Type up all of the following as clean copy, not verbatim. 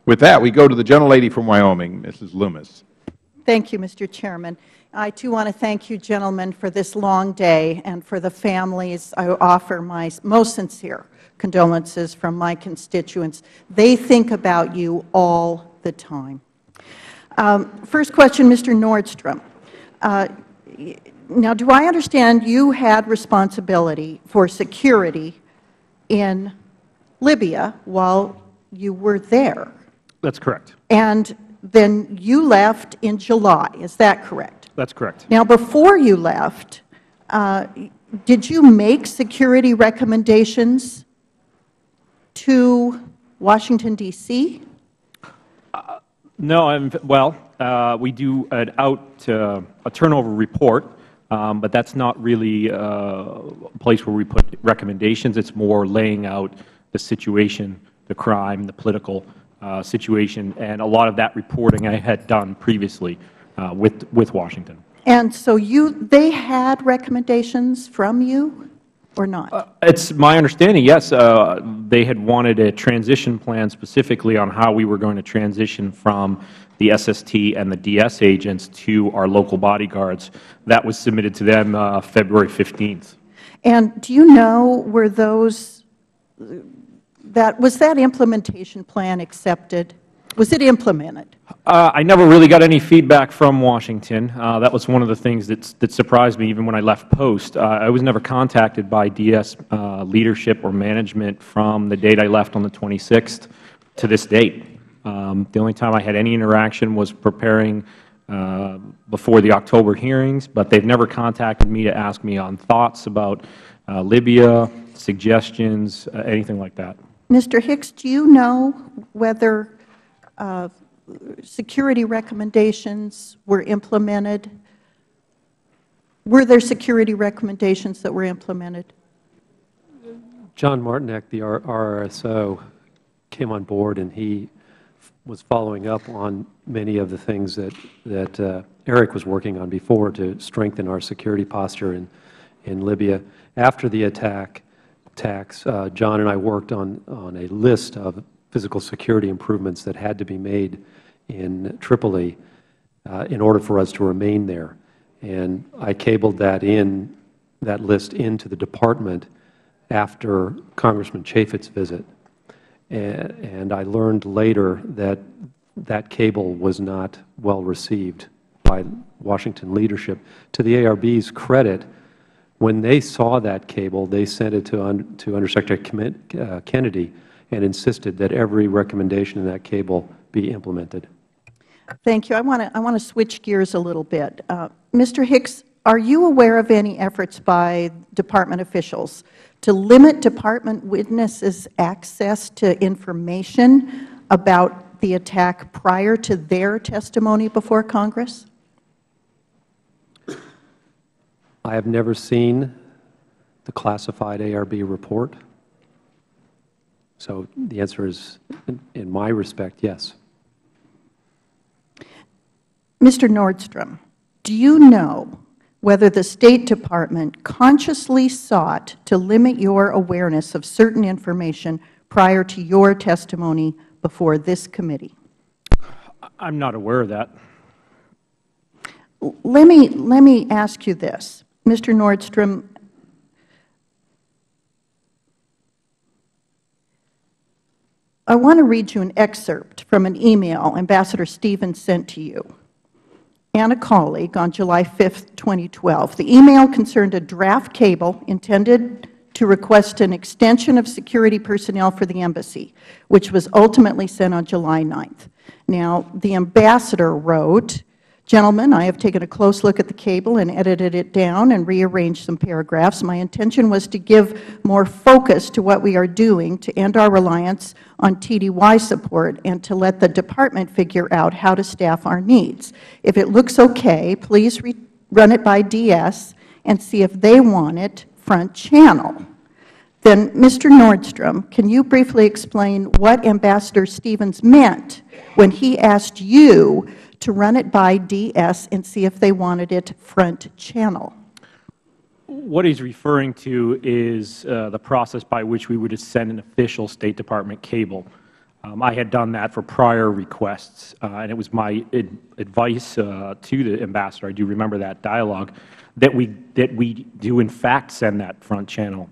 With that, we go to the gentlelady from Wyoming, Mrs. Loomis. Thank you, Mr. Chairman. I, too, want to thank you, gentlemen, for this long day, and for the families. I offer my most sincere condolences from my constituents. They think about you all the time. First question, Mr. Nordstrom. Now, do I understand you had responsibility for security in Libya while you were there? That's correct. And then you left in July, is that correct? That's correct. Now, before you left, did you make security recommendations to Washington, D.C.? No, we do a turnover report, but that's not really a place where we put recommendations. It's more laying out the situation, the crime, the political situation, and a lot of that reporting I had done previously with Washington. And so they had recommendations from you or not? It's my understanding, yes. They had wanted a transition plan specifically on how we were going to transition from the SST and the DS agents to our local bodyguards. That was submitted to them February 15th. And do you know, was that implementation plan accepted? Was it implemented? I never really got any feedback from Washington. That was one of the things that surprised me even when I left post. I was never contacted by DS leadership or management from the date I left on the 26th to this date. The only time I had any interaction was preparing before the October hearings, but they've never contacted me to ask me on thoughts about Libya, suggestions, anything like that. Mr. Hicks, do you know whether security recommendations were implemented? Were there security recommendations that were implemented? John Martinek, the RRSO, came on board, and he was following up on many of the things that Eric was working on before to strengthen our security posture in Libya. After the attacks, John and I worked on a list of physical security improvements that had to be made in Tripoli in order for us to remain there. And I cabled that list into the Department after Congressman Chaffetz's visit. And I learned later that that cable was not well received by Washington leadership. To the ARB's credit, when they saw that cable, they sent it to Undersecretary Kennedy and insisted that every recommendation in that cable be implemented. Thank you. I want to switch gears a little bit. Mr. Hicks, are you aware of any efforts by Department officials to limit Department witnesses' access to information about the attack prior to their testimony before Congress? I have never seen the classified ARB report. So the answer is, in my respect, yes. Mr. Nordstrom, do you know whether the State Department consciously sought to limit your awareness of certain information prior to your testimony before this committee? I'm not aware of that. Let me ask you this. Mr. Nordstrom, I want to read you an excerpt from an email Ambassador Stevens sent to you and a colleague on July 5, 2012. The email concerned a draft cable intended to request an extension of security personnel for the embassy, which was ultimately sent on July 9th. Now, the Ambassador wrote, "Gentlemen, I have taken a close look at the cable and edited it down and rearranged some paragraphs. My intention was to give more focus to what we are doing to end our reliance on TDY support and to let the Department figure out how to staff our needs. If it looks okay, please run it by DS and see if they want it front channel." Then, Mr. Nordstrom, can you briefly explain what Ambassador Stevens meant when he asked you to run it by DS and see if they wanted it front channel? What he's referring to is the process by which we would send an official State Department cable. I had done that for prior requests, and it was my advice to the Ambassador, I do remember that dialogue, that we do in fact send that front channel.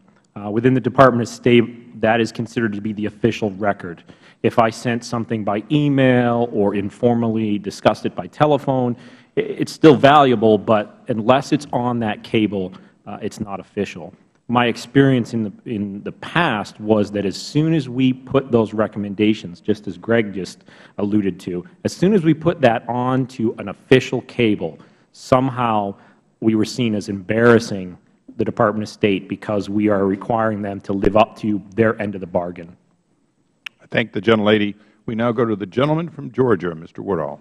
Within the Department of State, that is considered to be the official record. If I sent something by email or informally discussed it by telephone, it's still valuable, but unless it's on that cable, it's not official. My experience in the past was that as soon as we put those recommendations, just as Greg just alluded to, as soon as we put that onto an official cable, somehow we were seen as embarrassing the Department of State because we are requiring them to live up to their end of the bargain. I thank the gentlelady. We now go to the gentleman from Georgia, Mr. Woodall.